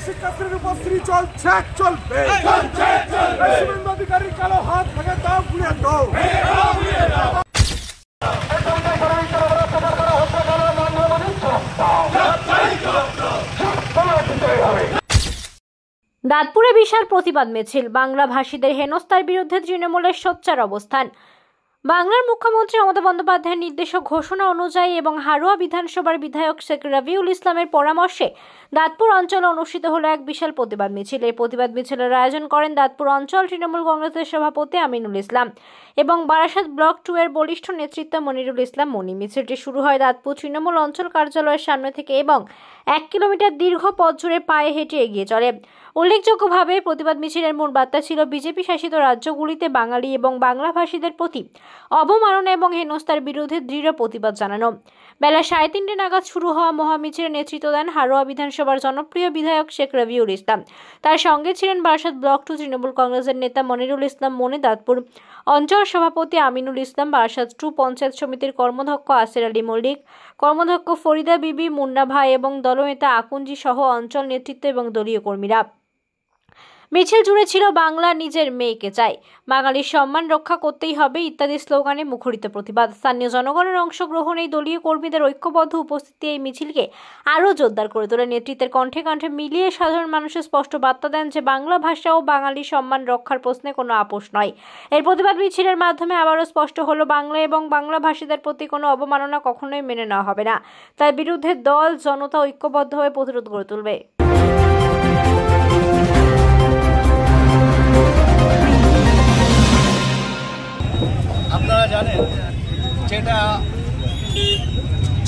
শিক্ষার্থীর উপর চলবে শুভেন্দু অধিকারীর কালো হাত ভেঙে দাও, ঘুরিয়ে দাও। দাঁতপুরে বিশাল প্রতিবাদ মিছিল। বাংলা ভাষীদের হেনস্থার বিরুদ্ধে তৃণমূলের সোচ্চার অবস্থান। বাংলার মুখ্যমন্ত্রী মমতা বন্দ্যোপাধ্যায়ের নির্দেশ ও ঘোষণা অনুযায়ী এবং হারোয়া বিধানসভার বিধায়ক শেখ রবিউল ইসলামের পরামর্শে দাঁতপুর অঞ্চলে অনুষ্ঠিত হলো এক বিশাল প্রতিবাদ মিছিল। এই প্রতিবাদ মিছিলের আয়োজন করেন দাঁতপুর অঞ্চল তৃণমূল কংগ্রেসের সভাপতি আমিনুল ইসলাম এবং বারাসাত ব্লক 2 এর বরিষ্ঠ নেতৃত্ব মনিরুল ইসলাম মনি। মিছিলটি শুরু হয় দাঁতপুর তৃণমূল অঞ্চল কার্যালয়ের সামনে থেকে এবং 1 কিলোমিটার দীর্ঘ পথ জুড়ে পায়ে হেঁটে এগিয়ে চলে। উল্লেখযোগ্যভাবে প্রতিবাদ মিছিলের মূল বার্তা ছিল বিজেপি শাসিত রাজ্যগুলিতে বাঙালি এবং বাংলাভাষীদের প্রতি অবমাননা এবং হেনস্থার বিরুদ্ধে দৃঢ় প্রতিবাদ জানানো। বেলা 3:30 নাগাদ শুরু হওয়া মহামিছিলের নেতৃত্ব দেন হারোয়া বিধানসভার জনপ্রিয় বিধায়ক শেখ রবিউল ইসলাম। তার সঙ্গে ছিলেন বারাসাত ব্লক 2 তৃণমূল কংগ্রেসের নেতা মনিরুল ইসলাম মনি, দাঁতপুর অঞ্চল সভাপতি আমিনুল ইসলাম, বারাসাত 2 পঞ্চায়েত সমিতির কর্মধ্যক্ষ আসির আলী মল্লিক, কর্মধ্যক্ষ ফরিদা বিবি, মুন্না ভাই এবং দলনেতা আকুঞ্জি সহ অঞ্চল নেতৃত্ব এবং দলীয় কর্মীরা। মিছিল জুড়ে ছিল বাংলা নিজের মেয়েকে চাই, বাঙালির সম্মান রক্ষা করতেই হবে ইত্যাদি স্লোগানে মুখরিত প্রতিবাদ। স্থানীয় জনগণের অংশগ্রহণ, এই দলীয় কর্মীদের ঐক্যবদ্ধ উপস্থিতি এই মিছিলকে আরও জোরদার করে তোলে। নেতৃত্বের কণ্ঠে কণ্ঠে মিলিয়ে সাধারণ মানুষের স্পষ্ট বার্তা দেন যে বাংলা ভাষা ও বাঙালির সম্মান রক্ষার প্রশ্নে কোনো আপোষ নয়। এই প্রতিবাদ মিছিলের মাধ্যমে আবারও স্পষ্ট হলো বাংলা এবং বাংলা ভাষীদের প্রতি কোনো অবমাননা কখনোই মেনে নেওয়া হবে না। তার বিরুদ্ধে দল জনতা ঐক্যবদ্ধ হয়ে প্রতিরোধ গড়ে তুলবে। আপনারা জানেন যেটা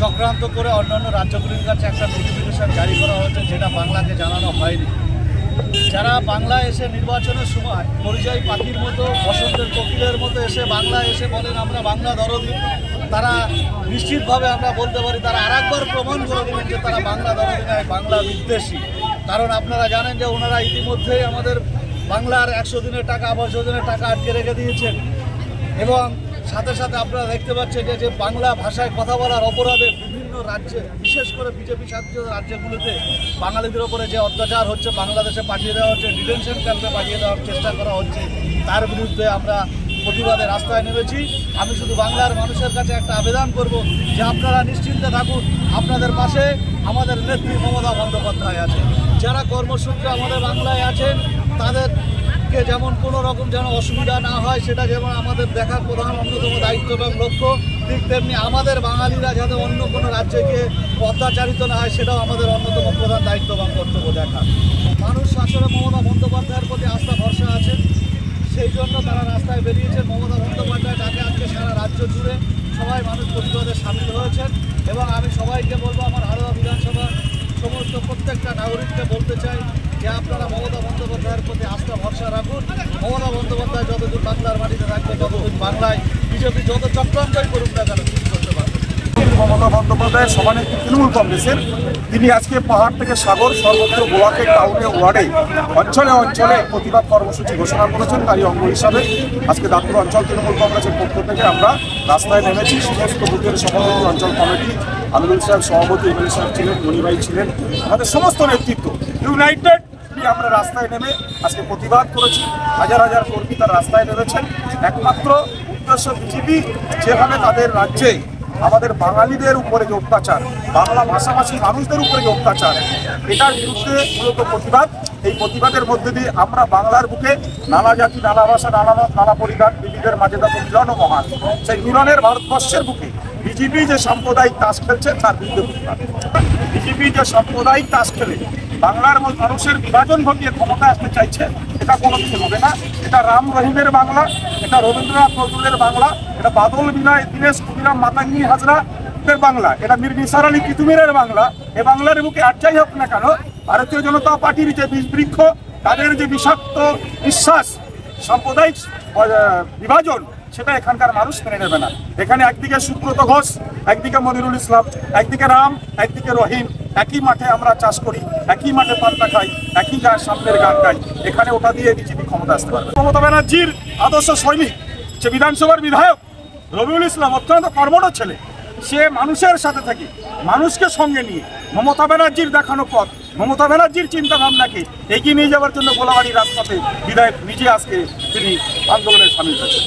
চক্রান্ত করে অন্যান্য রাজ্যগুলির কাছে একটা নোটিফিকেশন জারি করা হয়েছে, যেটা বাংলাকে জানানো হয়নি। যারা বাংলা এসে নির্বাচনের সময় পরিযায়ী পাখির মতো, বসন্তের কোকিলের মতো এসে বাংলা এসে বলেন আমরা বাংলা দরদি, তারা নিশ্চিতভাবে আমরা বলতে পারি তারা আরেকবার প্রমাণ করে দিলেন যে তারা বাংলা দরদি নয়, বাংলা বিদ্বেষী। কারণ আপনারা জানেন যে ওনারা ইতিমধ্যেই আমাদের বাংলার 100 দিনের টাকা, আবাস যোজনার টাকা আটকে রেখে দিয়েছেন এবং সাথে সাথে আপনারা দেখতে পাচ্ছেন যে বাংলা ভাষায় কথা বলার অপরাধে বিভিন্ন রাজ্যে, বিশেষ করে বিজেপি শাসিত রাজ্যগুলোতে বাঙালিদের ওপরে যে অত্যাচার হচ্ছে, বাংলাদেশে পাঠিয়ে দেওয়া হচ্ছে, ডিটেনশন ক্যাম্পে পাঠিয়ে দেওয়ার চেষ্টা করা হচ্ছে, তার বিরুদ্ধে আমরা প্রতিবাদে রাস্তায় নেমেছি। আমি শুধু বাংলার মানুষের কাছে একটা আবেদন করব যে আপনারা নিশ্চিন্তে থাকুন, আপনাদের পাশে আমাদের নেত্রী মমতা বন্দ্যোপাধ্যায় আছে। যারা কর্মসূত্রে আমাদের বাংলায় আছেন তাদেরকে যেমন কোনো রকম যেন অসুবিধা না হয়, সেটা যেমন আমাদের দেখার প্রধান অন্যতম দায়িত্ব এবং লক্ষ্য, ঠিক তেমনি আমাদের বাঙালিরা যাতে অন্য কোনো রাজ্যে গিয়ে অত্যাচারিত না হয়, সেটাও আমাদের অন্যতম প্রধান দায়িত্ব এবং কর্তব্য দেখা। মানুষ আসলে মমতা বন্দ্যোপাধ্যায়ের প্রতি আস্থা ভরসা আছে, সেই জন্য তারা রাস্তায় বেরিয়েছে। মমতা বন্দ্যোপাধ্যায় ডাকে আজকে সারা রাজ্য জুড়ে সবাই মানুষ প্রতিবাদে সামিল হয়েছেন এবং আমি সবাইকে বলবো, আমার হারোয়া বিধানসভা সমস্ত প্রত্যেকটা নাগরিককে বলতে চাই যে আপনারা মমতা বন্দ্যোপাধ্যায়ের প্রতি আস্থা ভরসা রাখুন। মমতা বন্দ্যোপাধ্যায় যতদিন বাংলার মাটিতে থাকবে, যতদিন বাংলায় বিজেপি যত চক্রান্তই করুক না কেন কিছু করতে পারবে। মমতা বন্দ্যোপাধ্যায়ের সভানেত্রী তৃণমূল কংগ্রেসের, তিনি আজকে পাহাড় থেকে সাগর সর্বত্র গোয়াকে টাউনে ওয়ার্ডে অঞ্চলে অঞ্চলে প্রতিবাদ কর্মসূচি ঘোষণা করেছেন। তারই অঙ্গ হিসাবে আজকে দাঁতপুর অঞ্চল তৃণমূল কংগ্রেসের পক্ষ থেকে আমরা রাস্তায় নেমেছি। সমস্ত বুথের সভাপতি, অঞ্চল কমিটি, আমিনুল সাহেব সভাপতি, এমএলএ সাহেব ছিলেন, মণিভাই ছিলেন, আমাদের সমস্ত নেতৃত্ব ইউনাইটেড আমরা রাস্তায় নেমে আজকে প্রতিবাদ করেছি। হাজার হাজার কর্মী তার রাস্তায় নেমেছেন। একমাত্র উদ্দেশ্য বিজেপি যেভাবে তাদের রাজ্যে আমাদের বাঙালিদের উপরে যে অত্যাচার, বাংলা ভাষাভাষী মানুষদের উপরে যে অত্যাচার, এটার বিরুদ্ধে মূলত প্রতিবাদ। এই প্রতিবাদের মধ্যে দিয়ে আমরা বাংলার বুকে নানা জাতি, নানা ভাষা, নানা মত, নানা পরিধান, বিবিধের মাঝে যত মিলন ও মহান, সেই মিলনের ভারতবর্ষের বুকে বিজেপি যে সাম্প্রদায়িক তাস খেলছে তার বিরুদ্ধে প্রতিবাদ। বিজেপি যে সাম্প্রদায়িক তাস খেলে বাংলার মানুষের বিভাজন ঘটিয়ে ক্ষমতা আসতে চাইছে, এটা কোনো কিছু হবে না। এটা রাম রহিমের বাংলা, এটা রবীন্দ্রনাথ নজরুলের বাংলা, এটা বাদল বিনয় দীনেশ ক্ষুদিরাম মাতাঙ্গি হাজরাদের বাংলা, এটা মীর নিসার আলী কিতুমিরের বাংলা। এ বাংলার বুকে আর যাই হোক না কেন, ভারতীয় জনতা পার্টির যে বৃক্ষ, তাদের যে বিষাক্ত বিশ্বাস, সাম্প্রদায়িক বিভাজন, সেটা এখানকার মানুষ মেনে নেবে না। এখানে একদিকে সুব্রত ঘোষ, একদিকে মনিরুল ইসলাম, একদিকে রাম, একদিকে রহিম, একই মাঠে আমরা চাষ করি, একই মাঠে পান্তা খাই, একই সামনের গান গাই। এখানে ওটা দিয়ে বিজেপি ক্ষমতা আসতে পারবে। মমতা ব্যানার্জির আদর্শ সৈনিক, সে বিধানসভার বিধায়ক রবিউল ইসলাম অত্যন্ত কর্মঠ ছেলে। সে মানুষের সাথে থাকে, মানুষকে সঙ্গে নিয়ে মমতা ব্যানার্জির দেখানো পথ, মমতা ব্যানার্জির চিন্তা ভাবনাকে এগিয়ে নিয়ে যাওয়ার জন্য গোলাবাড়ি রাজপথে বিধায়ক নিজে আজকে তিনি আন্দোলনে সামিল হয়েছেন।